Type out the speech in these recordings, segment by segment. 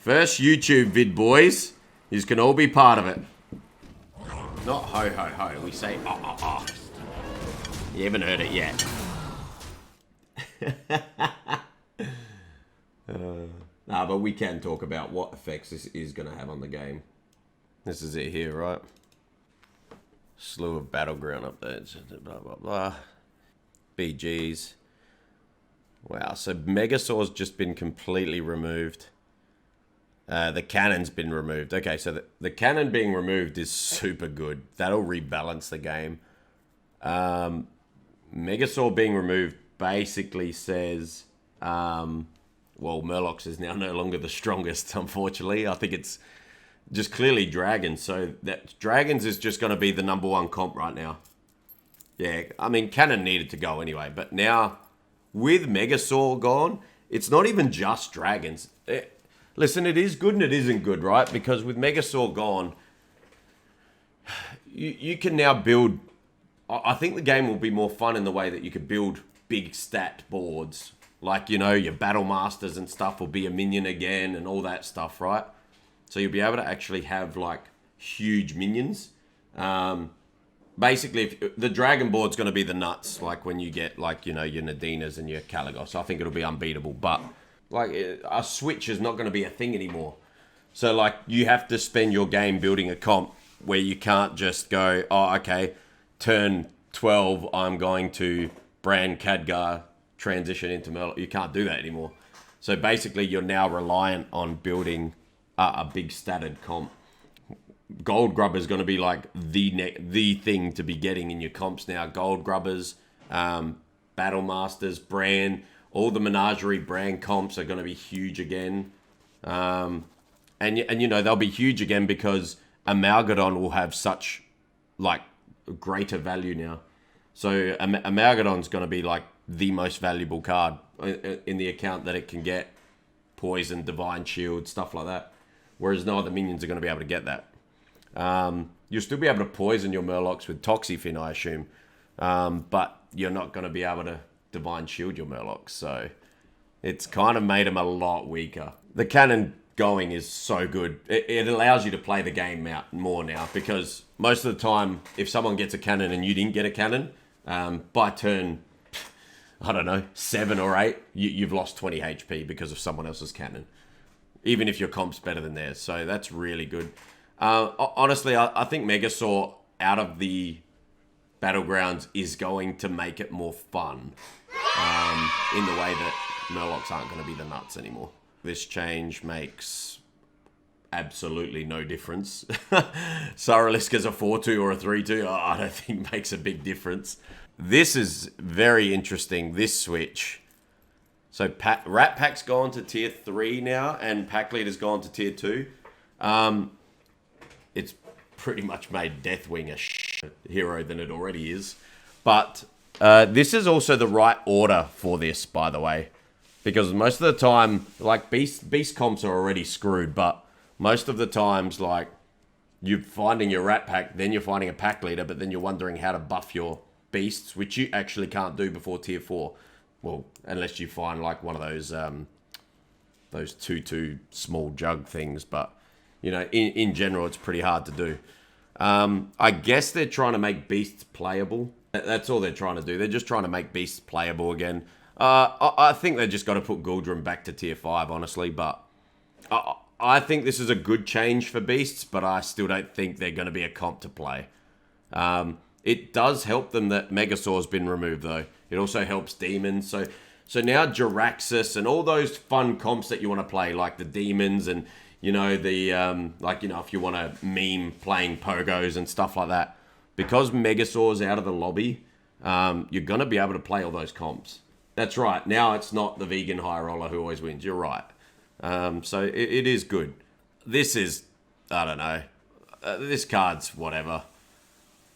First YouTube vid, boys. You can all be part of it. Not ho ho ho. We say ah ah ah. You haven't heard it yet. Nah, but we can talk about what effects this is going to have on the game. This is it here, right? Slew of battleground updates. Blah blah blah. BGs. Wow. So Megasaur's just been completely removed. The cannon's been removed. Okay, so the cannon being removed is super good. That'll rebalance the game. Megasaur being removed basically says, well, MURLOCS is now no longer the strongest, unfortunately. I think it's just clearly Dragons. So that Dragons is just going to be the #1 comp right now. Yeah, I mean, Cannon needed to go anyway. But now, with Megasaur gone, it's not even just Dragons. Listen, it is good and it isn't good, right? Because with Megasaur gone, you can now build... I think the game will be more fun in the way that you could build big stat boards. Like, you know, your Battle Masters and stuff will be a minion again and all that stuff, right? So you'll be able to actually have, like, huge minions. Basically, if the Dragon board's going to be the nuts, like when you get, like, you know, your Nadinas and your Caligos. I think it'll be unbeatable, but... like, a switch is not going to be a thing anymore. So, like, you have to spend your game building a comp where you can't just go, oh, okay, turn 12, I'm going to brand Khadgar, transition into MURLOC. You can't do that anymore. So, basically, you're now reliant on building a big statted comp. Gold Grubber is going to be, like, the thing to be getting in your comps now. Gold Grubbers, Battle Masters, brand... all the Menagerie brand comps are going to be huge again. And you know, they'll be huge again because Amalgadon will have such, like, greater value now. So Amalgadon's going to be, like, the most valuable card in the account that it can get. Poison, Divine Shield, stuff like that. Whereas no other minions are going to be able to get that. You'll still be able to poison your MURLOCS with Toxifin, I assume. But you're not going to be able to Divine Shield your MURLOCS, so it's kind of made them a lot weaker. The cannon going is so good. It allows you to play the game out more now, because most of the time, if someone gets a cannon and you didn't get a cannon, by turn, I don't know, 7 or 8, you've lost 20 HP because of someone else's cannon, even if your comp's better than theirs. So that's really good. Honestly, I think Megasaur out of the Battlegrounds is going to make it more fun in the way that MURLOCS aren't going to be the nuts anymore. This change makes absolutely no difference. Saraliska's a 4-2 or a 3-2. I don't think makes a big difference. This is very interesting, this switch. So Rat Pack's gone to tier 3 now, and Pack Leader's gone to tier 2. It's pretty much made Deathwing a hero than it already is. But this is also the right order for this, by the way. Because most of the time, like, beast comps are already screwed, but most of the times, like, you're finding your Rat Pack, then you're finding a Pack Leader, but then you're wondering how to buff your beasts, which you actually can't do before tier 4. Well, unless you find, like, one of those 2-2 small jug things, but, you know, in general, it's pretty hard to do. I guess they're trying to make beasts playable. That's all they're trying to do. They're just trying to make beasts playable again. I think they just got to put Gouldrum back to tier 5, honestly. But I think this is a good change for beasts, but I still don't think they're going to be a comp to play. It does help them that Megasaur's been removed, though. It also helps demons. So now Jiraxxus and all those fun comps that you want to play, like the demons and... you know, the, like, you know, if you want to meme playing pogos and stuff like that. Because Megasaur's out of the lobby, you're going to be able to play all those comps. That's right. Now it's not the vegan high roller who always wins. You're right. So it is good. This is, I don't know. This card's whatever.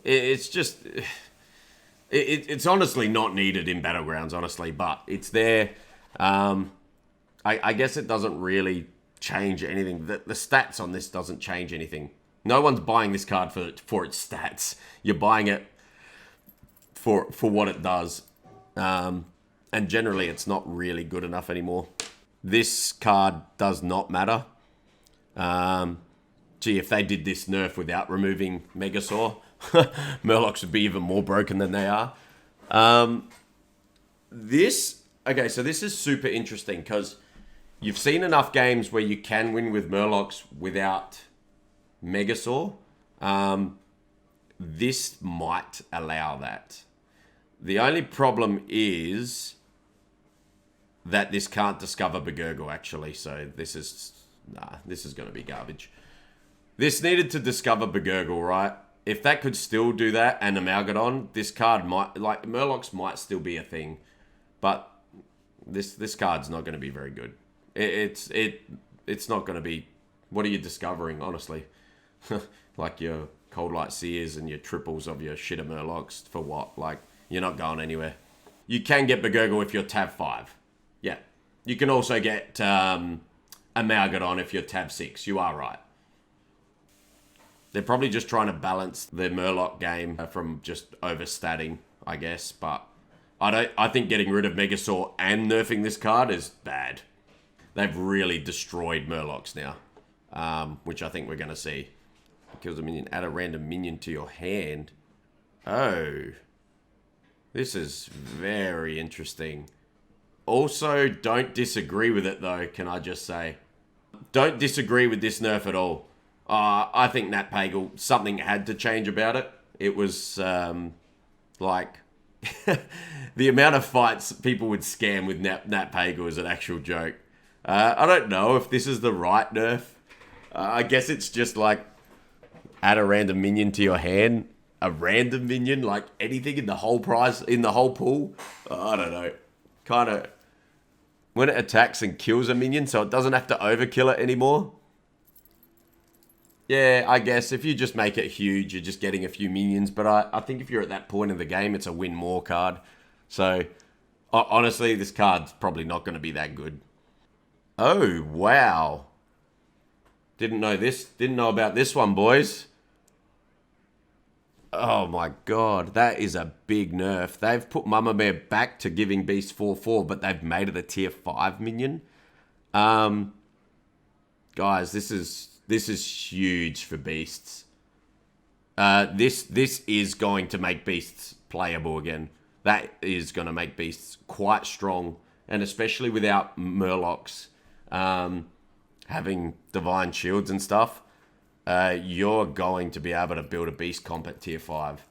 It's just... It's honestly not needed in Battlegrounds, honestly. But it's there. I guess it doesn't really... change anything. The stats on this doesn't change anything. No one's buying this card for its stats. You're buying it for what it does. And generally, it's not really good enough anymore. This card does not matter. Gee, if they did this nerf without removing Megasaur, Murlocs would be even more broken than they are. Okay, so this is super interesting because you've seen enough games where you can win with Murlocs without Megasaur. This might allow that. The only problem is that this can't discover Begurgle, actually. So this is going to be garbage. This needed to discover Begurgle, right? If that could still do that and Amalgadon, this card might, like, Murlocs might still be a thing. But this card's not going to be very good. It's not going to be... What are you discovering, honestly? Like your Cold Light Seers and your triples of your shitter Murlocs for what? Like, you're not going anywhere. You can get Begurgle if you're tab 5. Yeah. You can also get Amalgadon if you're tab 6. You are right. They're probably just trying to balance their Murloc game from just overstatting, I guess. But I think getting rid of Megasaur and nerfing this card is bad. They've really destroyed Murlocs now, which I think we're going to see. Kills a minion, add a random minion to your hand. Oh. This is very interesting. Also, don't disagree with it, though, can I just say. Don't disagree with this nerf at all. I think Nat Pagle, something had to change about it. It was, like... the amount of fights people would scam with Nat Pagle is an actual joke. I don't know if this is the right nerf. I guess it's just like add a random minion to your hand. A random minion, like anything in the whole prize, in the whole pool. I don't know. Kind of when it attacks and kills a minion, so it doesn't have to overkill it anymore. Yeah, I guess if you just make it huge, you're just getting a few minions. But I think if you're at that point in the game, it's a win more card. So, honestly, this card's probably not going to be that good. Oh, wow. Didn't know this. Didn't know about this one, boys. Oh, my God. That is a big nerf. They've put Mama Bear back to giving Beast 4/4, but they've made it a tier 5 minion. Guys, this is huge for Beasts. This is going to make Beasts playable again. That is going to make Beasts quite strong. And especially without Murlocs having Divine Shields and stuff, you're going to be able to build a Beast comp at tier 5.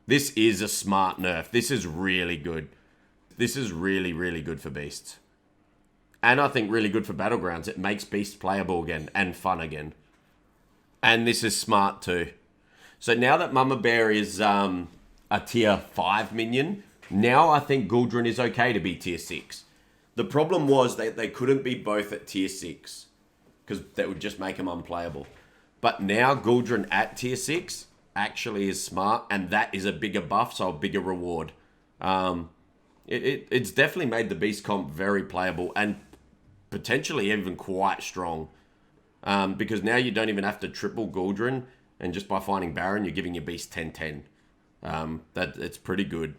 This is a smart nerf. This is really good. This is really, really good for Beasts. And I think really good for Battlegrounds. It makes Beasts playable again and fun again. And this is smart too. So now that Mama Bear is a tier 5 minion, now I think Gouldren is okay to be tier 6. The problem was that they couldn't be both at tier 6 because that would just make them unplayable. But now Gouldren at tier 6 actually is smart, and that is a bigger buff, so a bigger reward. It's definitely made the Beast comp very playable and potentially even quite strong. Because now you don't even have to triple Gouldren, and just by finding Baron, you're giving your Beast 10/10. It's pretty good.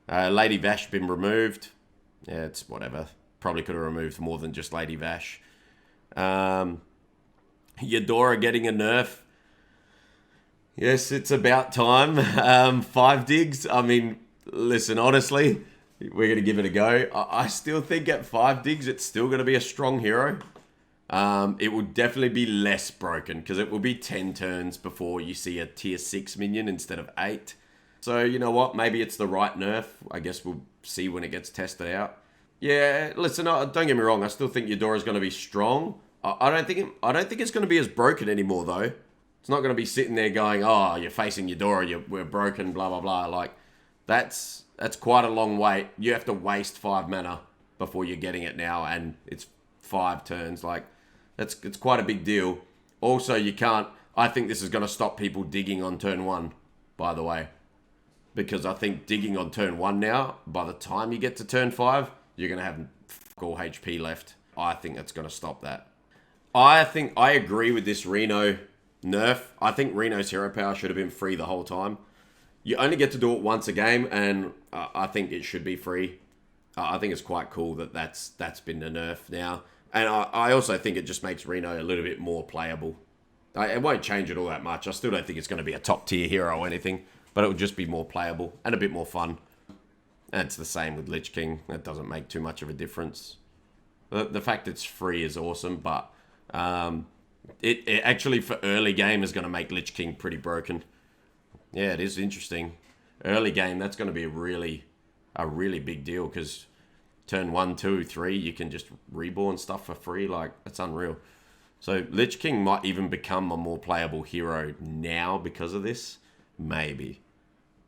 Lady Vash been removed. Yeah, it's whatever. Probably could have removed more than just Lady Vash. Eudora getting a nerf. Yes, it's about time. 5 digs. I mean, listen, honestly, we're going to give it a go. I still think at 5 digs, it's still going to be a strong hero. It will definitely be less broken because it will be 10 turns before you see a tier 6 minion instead of 8. So, you know what? Maybe it's the right nerf. I guess we'll see when it gets tested out. Yeah, listen, don't get me wrong. I still think Eudora's going to be strong. I don't think it's going to be as broken anymore, though. It's not going to be sitting there going, oh, you're facing Eudora, we're broken, blah, blah, blah. Like, that's quite a long wait. You have to waste 5 mana before you're getting it now, and it's 5 turns. Like, it's quite a big deal. Also, you can't... I think this is going to stop people digging on turn 1, by the way. Because I think digging on turn 1 now, by the time you get to turn 5, you're going to have all HP left. I think that's going to stop that. I agree with this Reno nerf. I think Reno's hero power should have been free the whole time. You only get to do it once a game, and I think it should be free. I think it's quite cool that that's been the nerf now. And I also think it just makes Reno a little bit more playable. It won't change it all that much. I still don't think it's going to be a top tier hero or anything, but it will just be more playable and a bit more fun. And it's the same with Lich King. That doesn't make too much of a difference. The fact it's free is awesome, but it actually for early game is going to make Lich King pretty broken. Yeah, it is interesting. Early game, that's going to be a really big deal because turn 1, 2, 3, you can just reborn stuff for free. Like, that's unreal. So Lich King might even become a more playable hero now because of this. Maybe.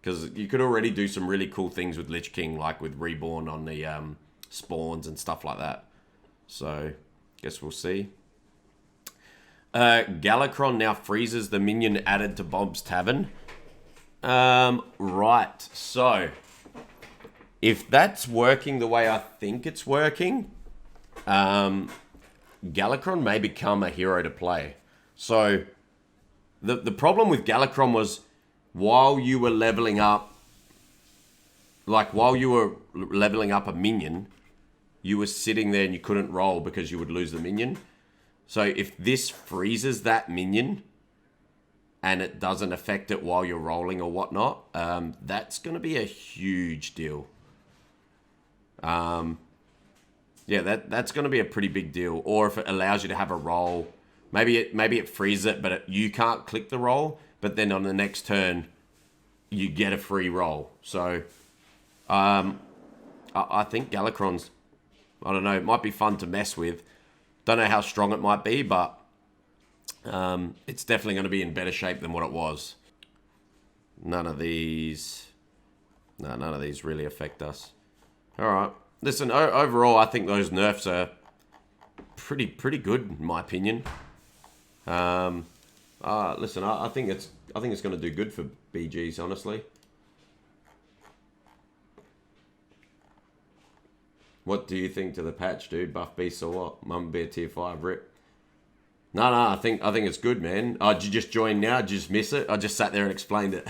Because you could already do some really cool things with Lich King, like with reborn on the spawns and stuff like that. So, guess we'll see. Galakron now freezes the minion added to Bob's Tavern. Right. So, if that's working the way I think it's working, Galakron may become a hero to play. So, the problem with Galakron was while you were leveling up, while you were leveling up a minion, you were sitting there and you couldn't roll because you would lose the minion. So if this freezes that minion and it doesn't affect it while you're rolling or whatnot, that's going to be a huge deal. Yeah, that's going to be a pretty big deal. Or if it allows you to have a roll, maybe it freezes it, but you can't click the roll. But then on the next turn, you get a free roll. So I think Galakron's, I don't know, it might be fun to mess with. Don't know how strong it might be, but it's definitely going to be in better shape than what it was. None of these really affect us. All right. Listen, overall, I think those nerfs are pretty good, in my opinion. Listen, I think it's going to do good for BGs, honestly. What do you think to the patch, dude? Buff beasts or what? Mum be a tier 5 rip. No, I think it's good, man. Oh, did you just join now? Did you just miss it? I just sat there and explained it.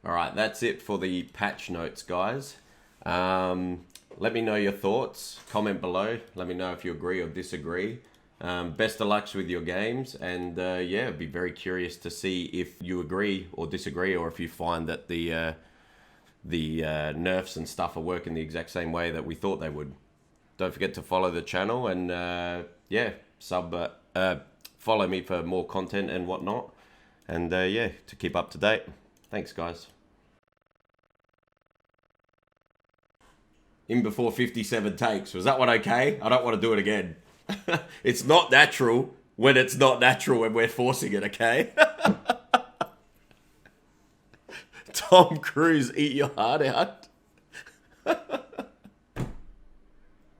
All right, that's it for the patch notes, guys. Let me know your thoughts. Comment below. Let me know if you agree or disagree. Best of luck with your games. And yeah, I'd be very curious to see if you agree or disagree, or if you find that the nerfs and stuff are working the exact same way that we thought they would. Don't forget to follow the channel and yeah, follow me for more content and whatnot. And yeah, to keep up to date. Thanks, guys. In before 57 takes. Was that one okay? I don't want to do it again. It's not natural when it's not natural when we're forcing it, okay? Tom Cruise, eat your heart out.